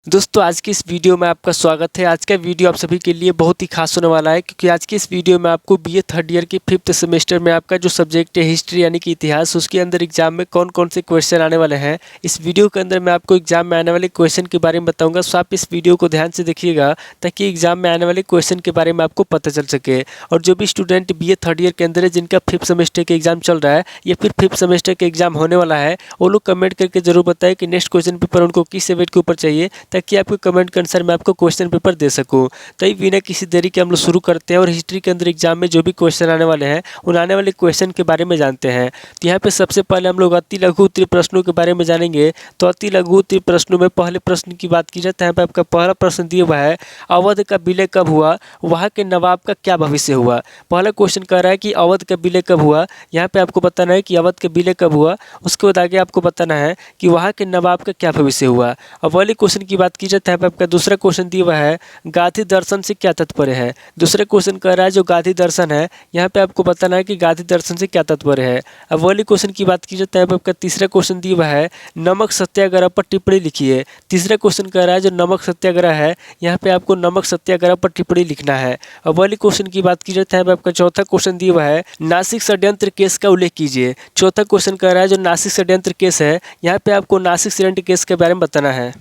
दोस्तों आज की इस वीडियो में आपका स्वागत है। आज का वीडियो आप सभी के लिए बहुत ही खास होने वाला है क्योंकि आज की इस वीडियो में आपको बीए थर्ड ईयर के 5th सेमेस्टर में आपका जो सब्जेक्ट है हिस्ट्री यानी कि इतिहास, उसके अंदर एग्जाम में कौन कौन से क्वेश्चन आने वाले हैं, इस वीडियो के अंदर मैं आपको एग्जाम में आने वाले क्वेश्चन के बारे में बताऊँगा। सो आप इस वीडियो को ध्यान से देखिएगा ताकि एग्जाम में आने वाले क्वेश्चन के बारे में आपको पता चल सके। और जो भी स्टूडेंट बीए थर्ड ईयर के अंदर है जिनका 5th सेमेस्टर के एग्जाम चल रहा है या फिर 5th सेमेस्टर के एग्जाम होने वाला है, वो लोग कमेंट करके जरूर बताएं कि नेक्स्ट क्वेश्चन पेपर उनको किस सब्जेक्ट के ऊपर चाहिए, ताकि आपको कमेंट के अनुसार मैं आपको क्वेश्चन पेपर दे सकूं। तो बिना किसी देरी के हम लोग शुरू करते हैं और हिस्ट्री के अंदर एग्जाम में जो भी क्वेश्चन आने वाले हैं उन आने वाले क्वेश्चन के बारे में जानते हैं। तो यहाँ पे सबसे पहले हम लोग अति लघु उत्तरीय प्रश्नों के बारे में जानेंगे। तो अति लघु उत्तरीय प्रश्नों में पहले प्रश्न की बात की जाए तो यहाँ पे आपका पहला प्रश्न दिया हुआ है, अवध का विलय कब हुआ, वहाँ के नवाब का क्या भविष्य हुआ। पहला क्वेश्चन कह रहा है कि अवध का विलय कब हुआ। यहाँ पे आपको बताना है कि अवध का विलय कब हुआ, उसके बाद आगे आपको बताना है कि वहाँ के नवाब का क्या भविष्य हुआ। अब वाले क्वेश्चन की बात की जाए तो यहाँ पे आपका दूसरा क्वेश्चन दिया हुआ है, गांधी दर्शन से क्या तात्पर्य है। दूसरा क्वेश्चन कह रहा है जो गांधी दर्शन है, यहाँ पे आपको बताना है कि गांधी दर्शन से क्या तात्पर्य है। अब वाले क्वेश्चन की बात की जाए तो यहाँ पे आपका तीसरा क्वेश्चन दिया हुआ है, नमक सत्याग्रह पर टिप्पणी लिखिए। तीसरा क्वेश्चन कह रहा है जो नमक सत्याग्रह है, यहाँ पे आपको नमक सत्याग्रह पर टिप्पणी लिखना है। अब वाले क्वेश्चन की बात की जाए तो यहाँ पे आपका चौथा क्वेश्चन दिया हुआ है, नासिक षड्यंत्र केस का उल्लेख कीजिए। चौथा क्वेश्चन कह रहा है जो नासिक षड्यंत्र केस है, यहाँ पे आपको नासिक षड्यंत्र केस के बारे में बताना है।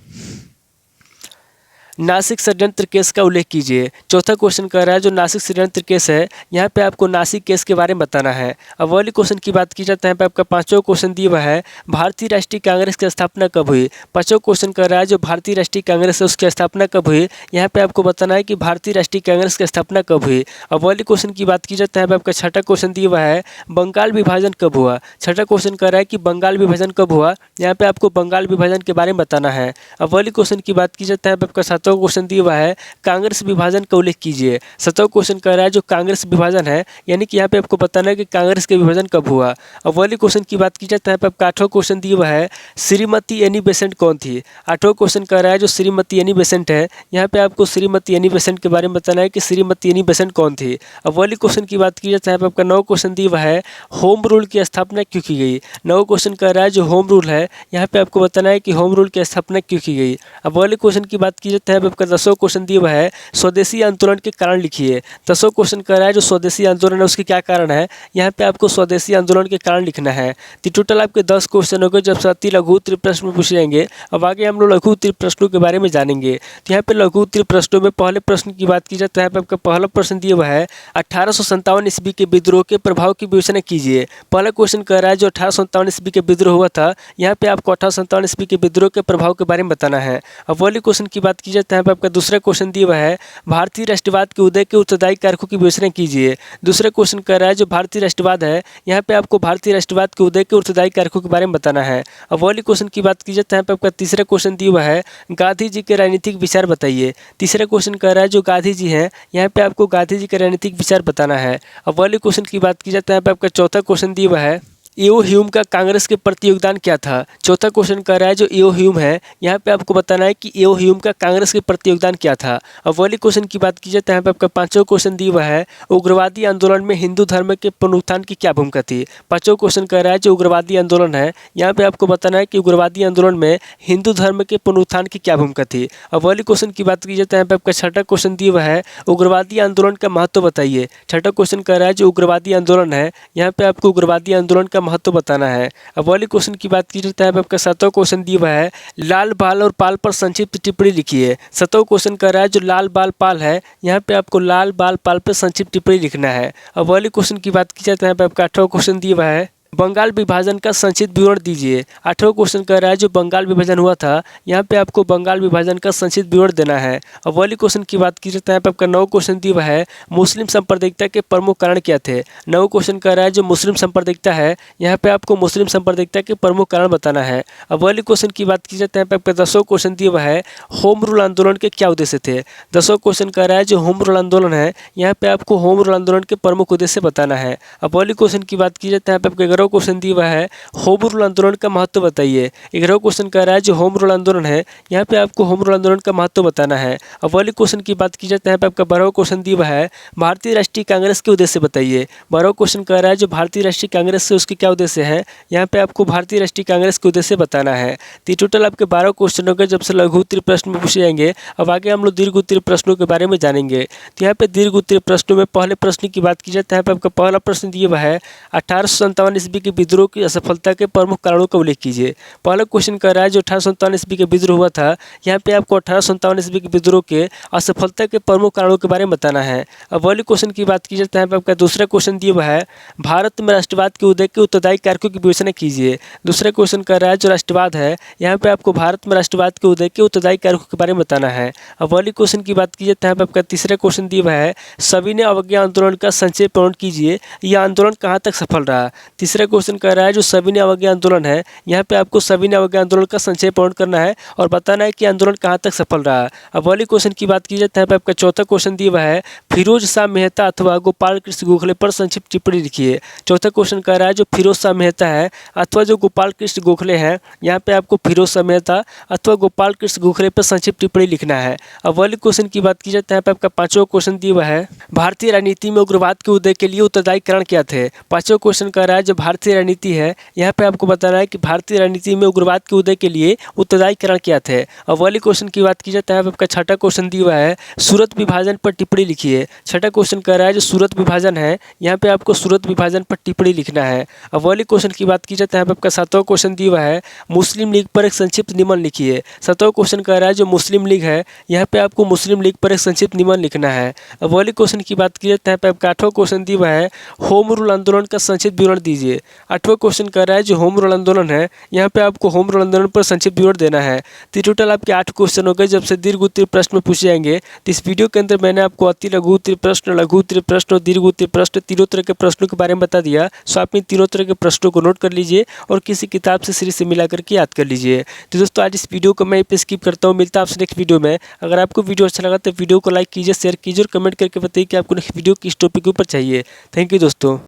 नासिक षड्यंत्र केस का उल्लेख कीजिए। चौथा क्वेश्चन कह रहा है जो नासिक षड्यंत्र केस है, यहाँ पे आपको नासिक केस के बारे में बताना है। अब वाली क्वेश्चन की बात की जाए तो यहाँ पे आपका पांचवा क्वेश्चन दिया हुआ है, भारतीय राष्ट्रीय कांग्रेस की स्थापना कब हुई। पांचवा क्वेश्चन कह रहा है जो भारतीय राष्ट्रीय कांग्रेस है उसकी स्थापना कब हुई, यहाँ पे आपको बताना है कि भारतीय राष्ट्रीय कांग्रेस की स्थापना कब हुई। अब वाली क्वेश्चन की बात की जाए तो यहाँ पे आपका छठा क्वेश्चन दिया हुआ है, बंगाल विभाजन कब हुआ। छठा क्वेश्चन कह रहा है कि बंगाल विभाजन कब हुआ, यहाँ पे आपको बंगाल विभाजन के बारे में बताना है। अब वाली क्वेश्चन की बात की जाए तो यहाँ पे आपका सातवां क्वेश्चन दिया हुआ है, कांग्रेस विभाजन का उल्लेख कीजिए। सत्रहवां क्वेश्चन कह रहा है जो कांग्रेस विभाजन है, यानी कि यहाँ पे आपको बताना है कि कांग्रेस के विभाजन कब हुआ। अब वाली क्वेश्चन की बात की जाए तो यहाँ पे आपका आठवां क्वेश्चन दिया हुआ है, श्रीमती एनी बेसेंट कौन थी। आठवां क्वेश्चन कह रहा है जो श्रीमती एनी बेसेंट है, यहाँ पे आपको श्रीमती एनी बेसेंट के बारे में बताना है कि श्रीमती एनी बेसेंट कौन थी। अब वाली क्वेश्चन की बात की जाए तो यहाँ पे आपका नौ क्वेश्चन दिया हुआ है, होम रूल की स्थापना क्यों की गई। नौ क्वेश्चन कह रहा है जो होम रूल है, यहाँ पे आपको बताना है कि होम रूल की स्थापना क्यों की गई। अब वाले क्वेश्चन की बात की जाए तो यहाँ पे आपका 10वां क्वेश्चन दिया हुआ है, स्वदेशी आंदोलन के कारण लिखिए। 10वां क्वेश्चन कह रहा है जो स्वदेशी आंदोलन है उसके क्या कारण है, यहाँ पे आपको स्वदेशी आंदोलन के कारण लिखना है। तो टोटल आपके 10 क्वेश्चन हो गए जब अति लघु उत्तरीय प्रश्न में पूछे जाएंगे। अब आगे हम लोग लघु उत्तरीय प्रश्नों के बारे में जानेंगे। तो यहाँ पे लघु उत्तरीय प्रश्नों में पहले प्रश्न की बात की जाए तो यहाँ पे आपका पहला प्रश्न दिया हुआ है, 1857 ईस्वी के विद्रोह के प्रभाव की विवेचना कीजिए। पहला क्वेश्चन कह रहा है जो 1857 ईस्वी के विद्रोह हुआ था, यहाँ पे आपको 1857 ईस्वी के विद्रोह के प्रभाव के बारे में बताना है। अब वाले क्वेश्चन की बात की जाए तो यहाँ पे आपका दूसरा क्वेश्चन दिया हुआ है, भारतीय राष्ट्रवाद के उदय के उत्तरदायी कारकों की विवेचना कीजिए। दूसरा क्वेश्चन कह रहा है जो भारतीय राष्ट्रवाद है, यहाँ पे आपको भारतीय राष्ट्रवाद के उदय के उत्तरदायी कारकों के बारे में बताना है। अब वाली क्वेश्चन की बात की जाए तो यहाँ पे आपका तीसरा क्वेश्चन दिया हुआ है, गांधी जी के राजनीतिक विचार बताइए। तीसरा क्वेश्चन कह रहा है जो गांधी जी हैं, यहाँ पे आपको गांधी जी के राजनीतिक विचार बताना है। अब वाले क्वेश्चन की बात की जाए तो यहाँ पे आपका चौथा क्वेश्चन दिया हुआ है, एओ ह्यूम का कांग्रेस के प्रति योगदान क्या था। चौथा क्वेश्चन कह रहा है जो एओ ह्यूम है, यहाँ पे आपको बताना है कि एओ ह्यूम का कांग्रेस के प्रति योगदान क्या था। अब वाली क्वेश्चन की बात की जाए तो यहाँ पे आपका पांचवा क्वेश्चन दिया हुआ है, उग्रवादी आंदोलन में हिंदू धर्म के पुनरुत्थान की क्या भूमिका थी। पांचवा क्वेश्चन कह रहा है जो उग्रवादी आंदोलन है, यहाँ पे आपको बताना है कि उग्रवादी आंदोलन में हिंदू धर्म के पुनरुत्थान की क्या भूमिका थी। अब वाली क्वेश्चन की बात की जाए तो यहाँ पे आपका छठा क्वेश्चन दिया हुआ है, उग्रवादी आंदोलन का महत्व बताइए। छठा क्वेश्चन कह रहा है जो उग्रवादी आंदोलन है, यहाँ पे आपको उग्रवादी आंदोलन का महत्व बताना है। अब वाली क्वेश्चन की बात की जाए तो आपका 7वां क्वेश्चन दिया हुआ है, लाल बाल और पाल पर संक्षिप्त टिप्पणी लिखिए। 7वां क्वेश्चन कर रहा है जो लाल बाल पाल है, यहाँ पे आपको लाल बाल पाल पर संक्षिप्त टिप्पणी लिखना है। अब वाली क्वेश्चन की बात की जाए तो यहाँ पे आपका 8वां क्वेश्चन दिया हुआ है, बंगाल विभाजन का संक्षिप्त विवरण दीजिए। 8वां क्वेश्चन कह रहा है जो बंगाल विभाजन हुआ था, यहाँ पे आपको बंगाल विभाजन का संक्षिप्त विवरण देना है। अब वाली क्वेश्चन की बात की जाए तो यहाँ पे आपका 9वां क्वेश्चन दिया हुआ है, मुस्लिम सांप्रदायिकता के प्रमुख कारण क्या थे। 9वां क्वेश्चन कह रहा है जो मुस्लिम सांप्रदायिकता है, यहाँ पे आपको मुस्लिम सांप्रदायिकता के प्रमुख कारण बताना है। अब वाली क्वेश्चन की बात की जाए तो यहाँ पे आपका 10वां क्वेश्चन दिया हुआ है, होम रूल आंदोलन के क्या उद्देश्य थे। 10वां क्वेश्चन कह रहा है जो होम रूल आंदोलन है, यहाँ पे आपको होम रूल आंदोलन के प्रमुख उद्देश्य बताना है। अब वाली क्वेश्चन की बात की जाए तो यहाँ पे आपका 12वां क्वेश्चन दिया हुआ है होम रूल आंदोलन का महत्व बताइए। 11वां क्वेश्चन कह रहा है जो होम रूल आंदोलन है यहाँ पे आपको होम रूल आंदोलन का महत्व बताना है। अब वाले क्वेश्चन की बात की जाए तो यहाँ पे आपका 12वां क्वेश्चन दिया हुआ है भारतीय राष्ट्रीय कांग्रेस के उद्देश्य बताइए। 12वां क्वेश्चन कह रहा है जो भारतीय राष्ट्रीय कांग्रेस से उसके क्या उद्देश्य है, यहाँ पे आपको भारतीय राष्ट्रीय कांग्रेस के उद्देश्य बताना है। तो टोटल आपके 12 क्वेश्चन हो गए जब से लघु उत्तरीय प्रश्न में पूछे जाएंगे। अब आगे हम लोग दीर्घ उत्तरीय प्रश्नों के बारे में जानेंगे। तो यहाँ पे दीर्घ उत्तरीय प्रश्नों में पहले प्रश्न की बात की जाए तो यहाँ पे आपका पहला प्रश्न दिया हुआ है 1857 ईस्वी के विद्रोह की असफलता के प्रमुख कारणों का उल्लेख कीजिए। पहला क्वेश्चन कर रहा है जो 1857 ईस्वी के विद्रोह हुआ था, यहाँ पे आपको 1857 ईस्वी के विद्रोह के असफलता के प्रमुख कारणों के बारे में बताना है। अब वाले क्वेश्चन की बात की जाए तो यहाँ पे आपका दूसरा क्वेश्चन दिया हुआ है भारत में राष्ट्रवाद के उदय के उत्तरदायी कारकों की विवेचना कीजिए। दूसरा क्वेश्चन कर रहा है जो राष्ट्रवाद है यहाँ पे आपको भारत में राष्ट्रवाद के उदय के उत्तरदायी कारकों के बारे में बताना है। अब वाली क्वेश्चन की बात की जाए तो यहाँ पे आपका तीसरा क्वेश्चन दिया हुआ है सविनय अवज्ञा आंदोलन का संक्षेप वर्णन कीजिए, यह आंदोलन कहाँ तक सफल रहा। तीसरा क्वेश्चन कर रहा है जो सविनय अवज्ञा आंदोलन है यहाँ पे आपको सविनय अवज्ञा आंदोलन का संक्षेप वर्णन करना है और बताना है कि आंदोलन कहाँ तक सफल रहा। अब वाली क्वेश्चन की बात की जाए तो यहाँ पे आपका चौथा क्वेश्चन दिया हुआ है फिरोज शाह मेहता अथवा गोपाल कृष्ण गोखले पर संक्षिप्त टिप्पणी लिखिए। चौथा क्वेश्चन कह रहा है जो फिरोज शाह मेहता है अथवा जो गोपाल कृष्ण गोखले हैं यहाँ पे आपको फिरोज शाह मेहता अथवा गोपाल कृष्ण गोखले पर संक्षिप्त टिप्पणी लिखना है। अब वाले क्वेश्चन की बात की जाए तो यहाँ पे आपका पांचवा क्वेश्चन दिया हुआ है भारतीय राजनीति में उग्रवाद के उदय के लिए उत्तरदायी कारण क्या थे। पांचवा क्वेश्चन कह रहा है जो भारतीय राजनीति है यहाँ पे आपको बताना है कि भारतीय राजनीति में उग्रवाद के उदय के लिए उत्तरदायी कारण क्या थे। अब वाले क्वेश्चन की बात की जाए तो यहाँ पे आपका छठा क्वेश्चन दिया हुआ है सूरत विभाजन पर टिप्पणी लिखिए। छठा क्वेश्चन कह रहा है जो सूरत विभाजन है यहाँ पे आपको सूरत विभाजन पर टिप्पणी लिखना है। अब वाले क्वेश्चन की बात की जाए तो यहाँ पे आपका सातवां क्वेश्चन दिया हुआ है मुस्लिम लीग पर एक संक्षिप्त निबंध लिखिए। सातवां क्वेश्चन कह रहा है जो मुस्लिम लीग है यहाँ पे आपको मुस्लिम लीग पर एक संक्षिप्त निबंध लिखना है। अब वाले क्वेश्चन की बात की जाए तो यहाँ पे आपका आठवां क्वेश्चन दिया हुआ है होम रूल आंदोलन का संक्षिप्त विवरण दीजिए। आठवां क्वेश्चन कह रहा है जो होम रूल आंदोलन है यहाँ पे आपको होम रूल आंदोलन पर संक्षिप्त विवरण देना है। तो टोटल आपके 8 क्वेश्चन हो गए जब से दीर्घ उत्तरीय प्रश्न में पूछे जाएंगे। तो इस वीडियो के अंदर मैंने आपको अति लघु उत्तरीय प्रश्न, लघु उत्तरीय प्रश्न और दीर्घ उत्तरीय प्रश्न तीनों तरह के प्रश्नों के बारे में बता दिया। सो आप इन तीनों तरह के प्रश्नों को नोट कर लीजिए और किसी किताब से सीरीज से मिला करके याद कर लीजिए। तो दोस्तों आज इस वीडियो को मैं स्किप करता हूँ, मिलता है आपसे नेक्स्ट वीडियो में। अगर आपको वीडियो अच्छा लगा तो वीडियो को लाइक कीजिए, शेयर कीजिए और कमेंट करके बताइए कि आपको नेक्स्ट वीडियो किस टॉपिक के ऊपर चाहिए। थैंक यू दोस्तों।